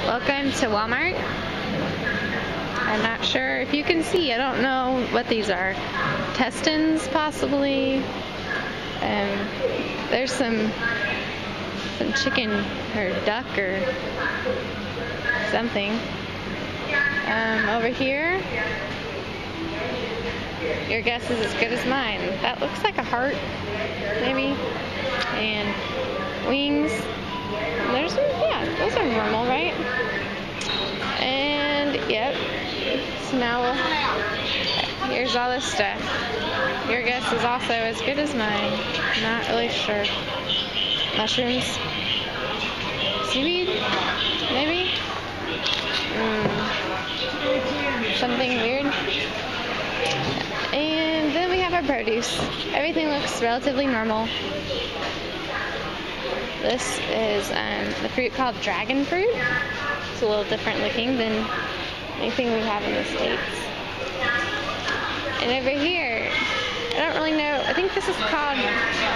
Welcome to Walmart. I'm not sure if you can see. I don't know what these are. Testins, possibly. There's some chicken or duck or something. Over here, your guess is as good as mine. That looks like a heart, maybe. And wings. Yeah, those are normal, right? And yep. So now here's all this stuff. Your guess is also as good as mine. Not really sure. Mushrooms. Seaweed? Maybe? Something weird. And then we have our produce. Everything looks relatively normal. This is the fruit called dragon fruit. It's a little different looking than anything we have in the States. And over here, I don't really know, I think this is called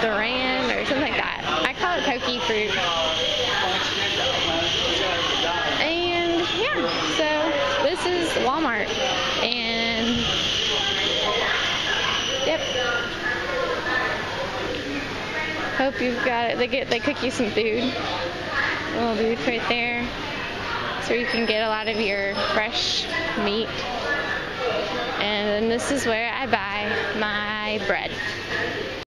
Duran or something like that. I call it pokey fruit. And yeah, so this is Walmart. And yep. Hope you've got it. They cook you some food. A little booth right there. So you can get a lot of your fresh meat. And then this is where I buy my bread.